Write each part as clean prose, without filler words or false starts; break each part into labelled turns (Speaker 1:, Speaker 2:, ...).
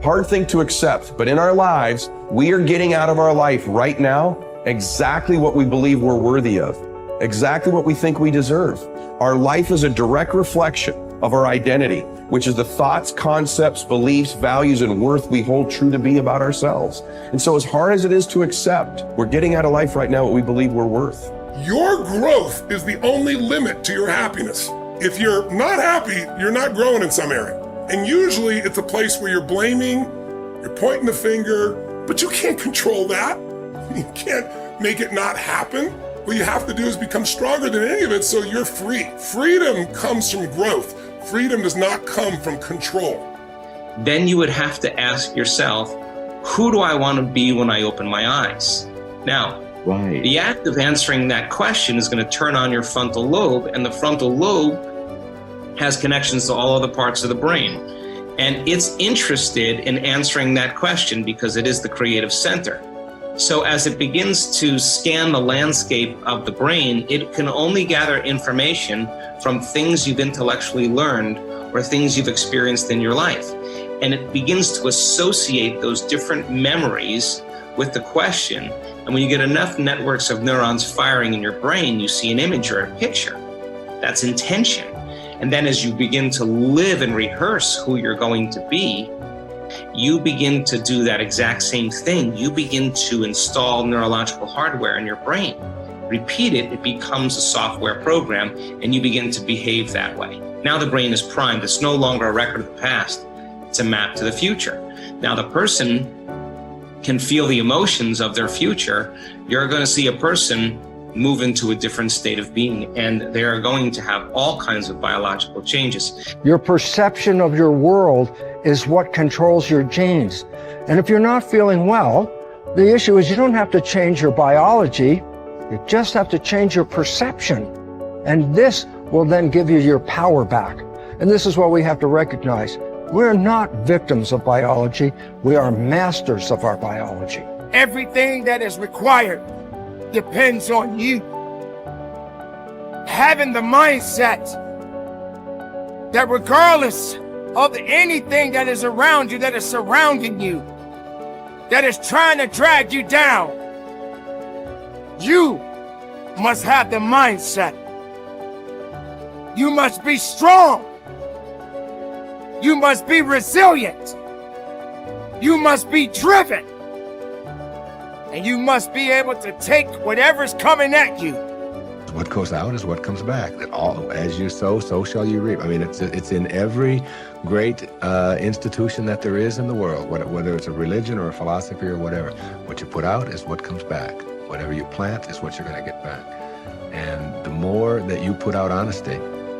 Speaker 1: Hard thing to accept, but in our lives, we are getting out of our life right now exactly what we believe we're worthy of, exactly what we think we deserve. Our life is a direct reflection of our identity, which is the thoughts, concepts, beliefs, values, and worth we hold true to be about ourselves. And so as hard as it is to accept, we're getting out of life right now what we believe we're worth.
Speaker 2: Your growth is the only limit to your happiness. If you're not happy, you're not growing in some area. And usually it's a place where you're blaming, you're pointing the finger, but you can't control that. You can't make it not happen. What you have to do is become stronger than any of it so you're free. Freedom comes from growth. Freedom does not come from control.
Speaker 3: Then you would have to ask yourself, who do I want to be when I open my eyes? Now, the act of answering that question is going to turn on your frontal lobe, and the frontal lobe has connections to all other parts of the brain. And it's interested in answering that question because it is the creative center. So as it begins to scan the landscape of the brain, it can only gather information from things you've intellectually learned or things you've experienced in your life. And it begins to associate those different memories with the question. And when you get enough networks of neurons firing in your brain, you see an image or a picture. That's intention. And then as you begin to live and rehearse who you're going to be, you begin to do that exact same thing. You begin to install neurological hardware in your brain. Repeat it, it becomes a software program, and you begin to behave that way. Now the brain is primed. It's no longer a record of the past. It's a map to the future. Now the person can feel the emotions of their future. You're going to see a person move into a different state of being, and they are going to have all kinds of biological changes.
Speaker 4: Your perception of your world is what controls your genes. And if you're not feeling well, the issue is you don't have to change your biology, you just have to change your perception. And this will then give you your power back. And this is what we have to recognize. We're not victims of biology, we are masters of our biology.
Speaker 5: Everything that is required depends on you. Having the mindset that regardless of anything that is around you, that is surrounding you, that is trying to drag you down, you must have the mindset. You must be strong. You must be resilient. You must be driven. And you must be able to take whatever's coming at you.
Speaker 6: What goes out is what comes back. That all, as you sow, so shall you reap. I mean, it's in every great institution that there is in the world, whether it's a religion or a philosophy or whatever. What you put out is what comes back. Whatever you plant is what you're going to get back. And the more that you put out honesty,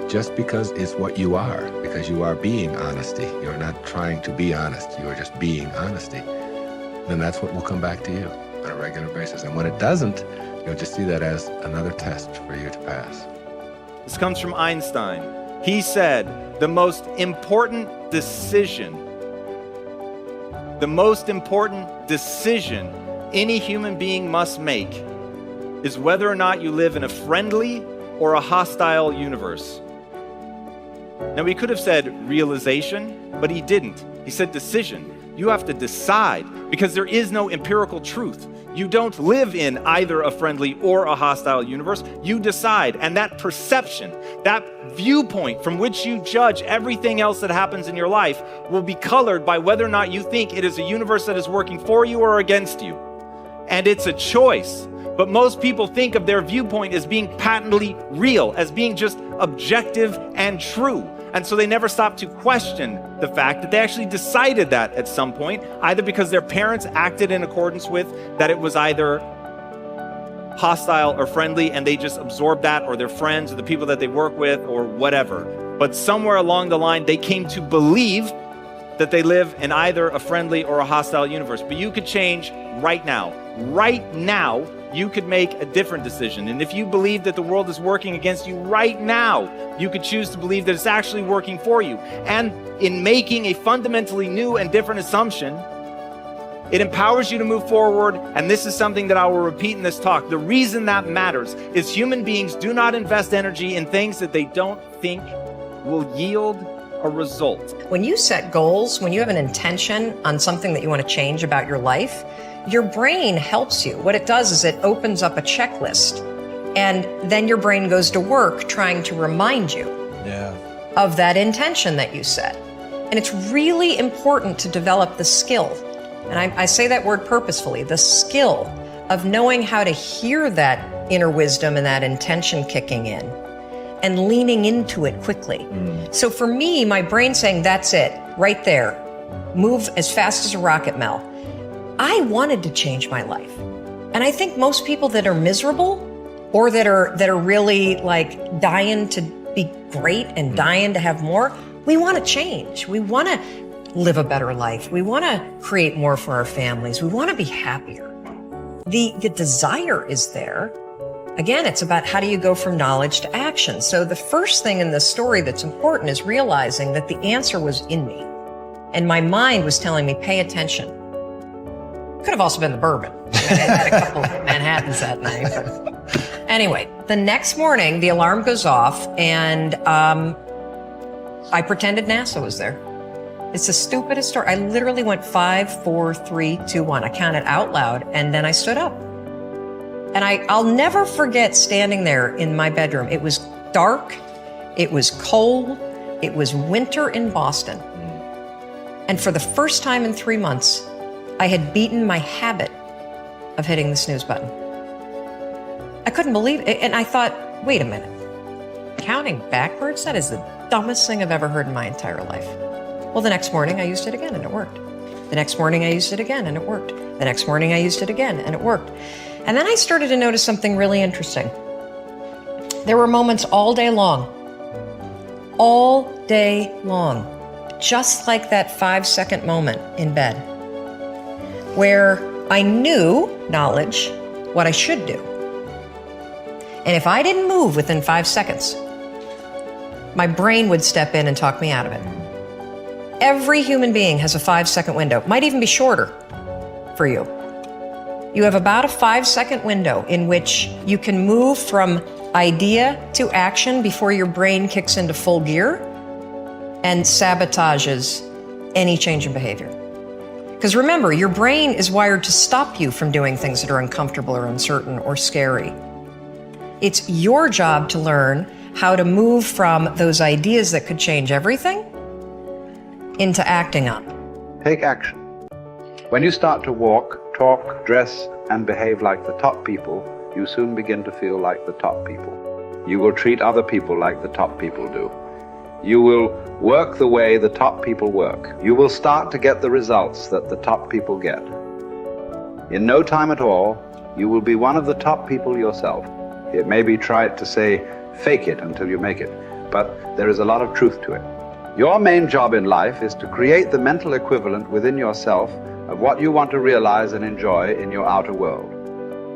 Speaker 6: just because it's what you are, because you are being honesty, you're not trying to be honest, you are just being honesty, then that's what will come back to you on a regular basis. And when it doesn't, you'll just see that as another test for you to pass.
Speaker 7: This comes from Einstein. He said, the most important decision any human being must make is whether or not you live in a friendly or a hostile universe. Now, he could have said realization, but he didn't. He said decision. You have to decide, because there is no empirical truth. You don't live in either a friendly or a hostile universe. You decide, and that perception, that viewpoint from which you judge everything else that happens in your life will be colored by whether or not you think it is a universe that is working for you or against you. And it's a choice. But most people think of their viewpoint as being patently real, as being just objective and true. And so they never stop to question the fact that they actually decided that at some point, either because their parents acted in accordance with that it was either hostile or friendly, and they just absorbed that, or their friends or the people that they work with or whatever. But somewhere along the line, they came to believe that they live in either a friendly or a hostile universe. But you could change right now. Right now, you could make a different decision. And if you believe that the world is working against you right now, you could choose to believe that it's actually working for you. And in making a fundamentally new and different assumption, it empowers you to move forward. And this is something that I will repeat in this talk. The reason that matters is human beings do not invest energy in things that they don't think will yield a result.
Speaker 8: When you set goals, when you have an intention on something that you want to change about your life, your brain helps you. What it does is it opens up a checklist, and then your brain goes to work trying to remind you of that intention that you set. And it's really important to develop the skill, and I say that word purposefully, the skill of knowing how to hear that inner wisdom and that intention kicking in and leaning into it quickly. So for me, my brain saying, that's it, right there, move as fast as a rocket, Mel. I wanted to change my life. And I think most people that are miserable or that are really like dying to be great and dying to have more, we want to change. We want to live a better life. We want to create more for our families. We want to be happier. The desire is there. Again, it's about how do you go from knowledge to action. So the first thing in this story that's important is realizing that the answer was in me. And my mind was telling me, pay attention. Could have also been the bourbon. I had a couple of Manhattans that night. But anyway, the next morning, the alarm goes off, and I pretended NASA was there. It's the stupidest story. I literally went 5, 4, 3, 2, 1. I counted out loud, and then I stood up. And I'll never forget standing there in my bedroom. It was dark. It was cold. It was winter in Boston. And for the first time in 3 months, I had beaten my habit of hitting the snooze button. I couldn't believe it. And I thought, wait a minute. Counting backwards? That is the dumbest thing I've ever heard in my entire life. Well, the next morning I used it again and it worked. The next morning I used it again and it worked. The next morning I used it again and it worked. And then I started to notice something really interesting. There were moments all day long, just like that 5-second moment in bed, where I knew, knowledge, what I should do. And if I didn't move within 5 seconds, my brain would step in and talk me out of it. Every human being has a 5-second window, might even be shorter for you. You have about a 5-second window in which you can move from idea to action before your brain kicks into full gear and sabotages any change in behavior. Because remember, your brain is wired to stop you from doing things that are uncomfortable or uncertain or scary. It's your job to learn how to move from those ideas that could change everything into acting on.
Speaker 9: Take action. When you start to walk, talk, dress, and behave like the top people, you soon begin to feel like the top people. You will treat other people like the top people do. You will work the way the top people work. You will start to get the results that the top people get. In no time at all, you will be one of the top people yourself. It may be trite to say, fake it until you make it, but there is a lot of truth to it. Your main job in life is to create the mental equivalent within yourself of what you want to realize and enjoy in your outer world.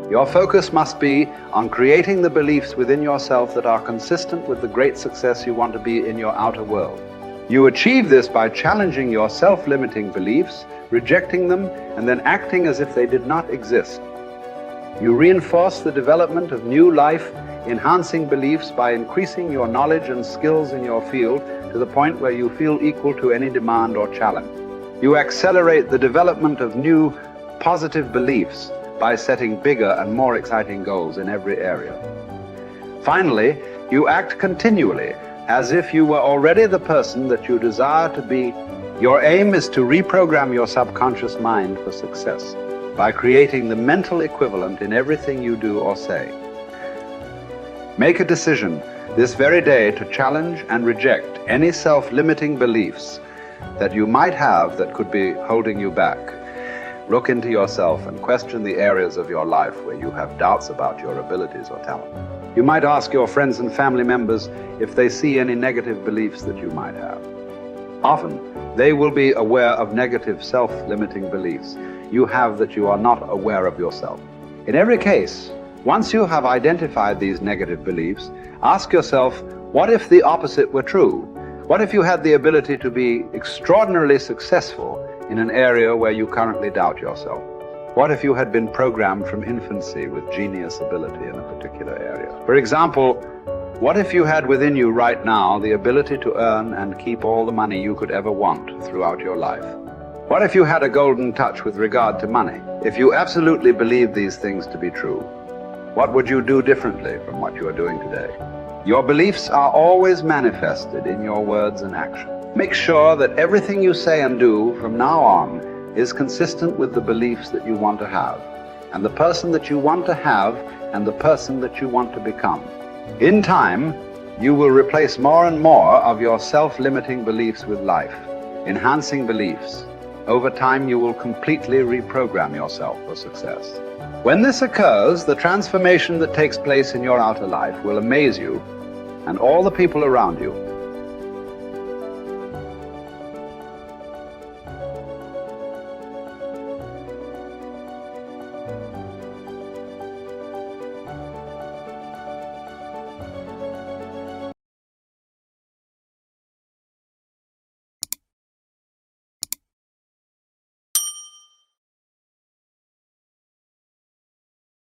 Speaker 9: Your focus must be on creating the beliefs within yourself that are consistent with the great success you want to be in your outer world. You achieve this by challenging your self-limiting beliefs, rejecting them, and then acting as if they did not exist. You reinforce the development of new life-enhancing beliefs by increasing your knowledge and skills in your field to the point where you feel equal to any demand or challenge. You accelerate the development of new positive beliefs by setting bigger and more exciting goals in every area. Finally, you act continually as if you were already the person that you desire to be. Your aim is to reprogram your subconscious mind for success by creating the mental equivalent in everything you do or say. Make a decision this very day to challenge and reject any self-limiting beliefs that you might have that could be holding you back. Look into yourself and question the areas of your life where you have doubts about your abilities or talent. You might ask your friends and family members if they see any negative beliefs that you might have. Often, they will be aware of negative self-limiting beliefs you have that you are not aware of yourself. In every case, once you have identified these negative beliefs, ask yourself, what if the opposite were true? What if you had the ability to be extraordinarily successful in an area where you currently doubt yourself? What if you had been programmed from infancy with genius ability in a particular area? For example, What if you had within you right now the ability to earn and keep all the money you could ever want throughout your life? What if you had a golden touch with regard to money? If you absolutely believed these things to be true, what would you do differently from what you are doing today? Your beliefs are always manifested in your words and actions. Make sure that everything you say and do from now on is consistent with the beliefs that you want to have, and the person that you want to have, and the person that you want to become. In time, you will replace more and more of your self-limiting beliefs with life, enhancing beliefs. Over time, you will completely reprogram yourself for success. When this occurs, the transformation that takes place in your outer life will amaze you and all the people around you.